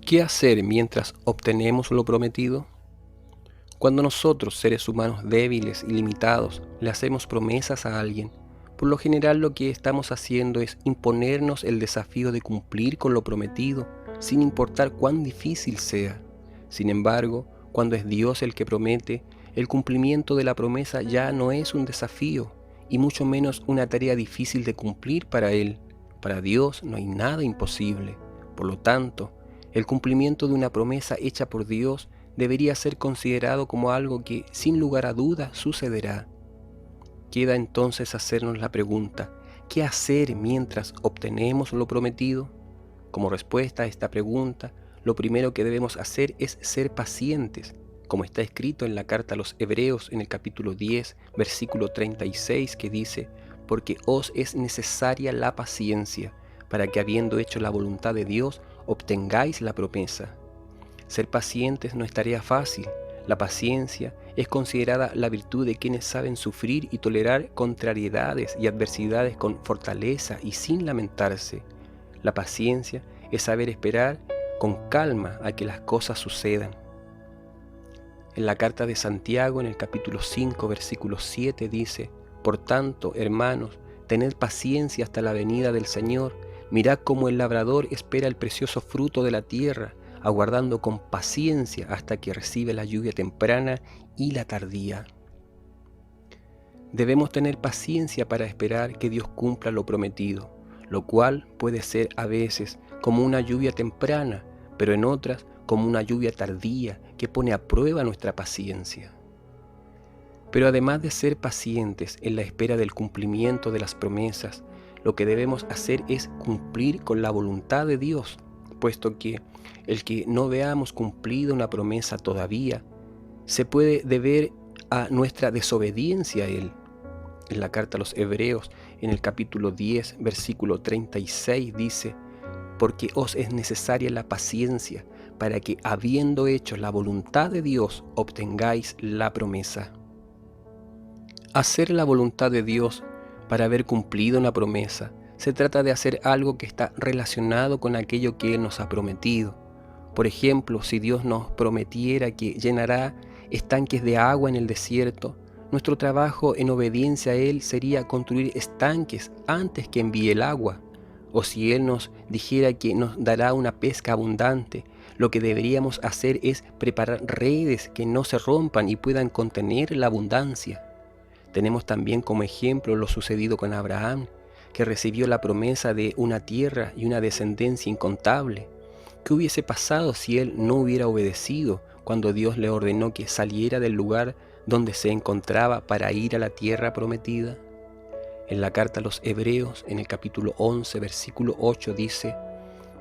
¿Qué hacer mientras obtenemos lo prometido? Cuando nosotros, seres humanos débiles y limitados, le hacemos promesas a alguien, por lo general lo que estamos haciendo es imponernos el desafío de cumplir con lo prometido, sin importar cuán difícil sea. Sin embargo, cuando es Dios el que promete, el cumplimiento de la promesa ya no es un desafío, y mucho menos una tarea difícil de cumplir para Él. Para Dios no hay nada imposible. Por lo tanto, el cumplimiento de una promesa hecha por Dios debería ser considerado como algo que, sin lugar a dudas, sucederá. Queda entonces hacernos la pregunta, ¿qué hacer mientras obtenemos lo prometido? Como respuesta a esta pregunta, lo primero que debemos hacer es ser pacientes, como está escrito en la carta a los Hebreos en el capítulo 10, versículo 36, que dice, porque os es necesaria la paciencia, para que habiendo hecho la voluntad de Dios, obtengáis la promesa. Ser pacientes no es tarea fácil. La paciencia es considerada la virtud de quienes saben sufrir y tolerar contrariedades y adversidades con fortaleza y sin lamentarse. La paciencia es saber esperar con calma a que las cosas sucedan. En la carta de Santiago, en el capítulo 5, versículo 7, dice, por tanto, hermanos, tened paciencia hasta la venida del Señor. Mirad cómo el labrador espera el precioso fruto de la tierra, aguardando con paciencia hasta que recibe la lluvia temprana y la tardía. Debemos tener paciencia para esperar que Dios cumpla lo prometido, lo cual puede ser a veces como una lluvia temprana, pero en otras como una lluvia tardía que pone a prueba nuestra paciencia. Pero además de ser pacientes en la espera del cumplimiento de las promesas, lo que debemos hacer es cumplir con la voluntad de Dios, puesto que el que no veamos cumplida una promesa todavía se puede deber a nuestra desobediencia a Él. En la carta a los Hebreos, en el capítulo 10, versículo 36, dice, porque os es necesaria la paciencia, para que habiendo hecho la voluntad de Dios, obtengáis la promesa. Hacer la voluntad de Dios para haber cumplido una promesa se trata de hacer algo que está relacionado con aquello que Él nos ha prometido. Por ejemplo, si Dios nos prometiera que llenará estanques de agua en el desierto, nuestro trabajo en obediencia a Él sería construir estanques antes que envíe el agua. O si Él nos dijera que nos dará una pesca abundante, lo que deberíamos hacer es preparar redes que no se rompan y puedan contener la abundancia. Tenemos también como ejemplo lo sucedido con Abraham, que recibió la promesa de una tierra y una descendencia incontable. ¿Qué hubiese pasado si él no hubiera obedecido cuando Dios le ordenó que saliera del lugar donde se encontraba para ir a la tierra prometida? En la carta a los Hebreos, en el capítulo 11, versículo 8, dice,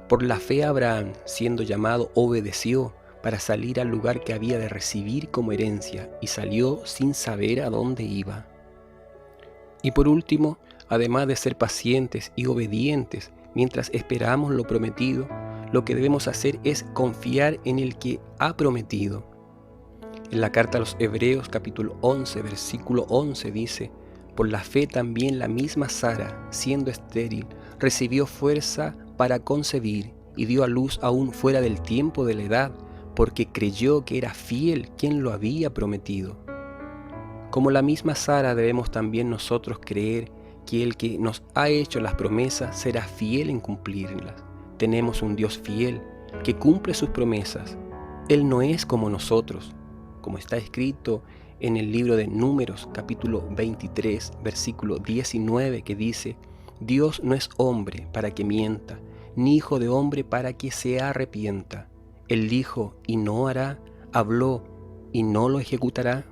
por la fe Abraham, siendo llamado, obedeció para salir al lugar que había de recibir como herencia, y salió sin saber a dónde iba. Y por último, además de ser pacientes y obedientes mientras esperamos lo prometido, lo que debemos hacer es confiar en el que ha prometido. En la carta a los Hebreos capítulo 11, versículo 11 dice, por la fe también la misma Sara, siendo estéril, recibió fuerza para concebir y dio a luz aún fuera del tiempo de la edad, porque creyó que era fiel quien lo había prometido. Como la misma Sara, debemos también nosotros creer que el que nos ha hecho las promesas será fiel en cumplirlas. Tenemos un Dios fiel que cumple sus promesas. Él no es como nosotros, como está escrito en el libro de Números, capítulo 23, versículo 19, que dice, Dios no es hombre para que mienta, ni hijo de hombre para que se arrepienta. Él dijo y no hará, habló y no lo ejecutará.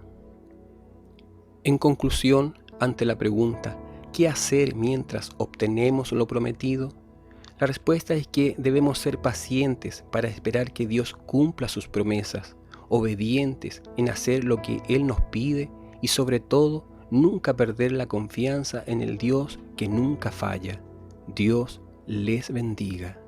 En conclusión, ante la pregunta, ¿qué hacer mientras obtenemos lo prometido? La respuesta es que debemos ser pacientes para esperar que Dios cumpla sus promesas, obedientes en hacer lo que Él nos pide y sobre todo, nunca perder la confianza en el Dios que nunca falla. Dios les bendiga.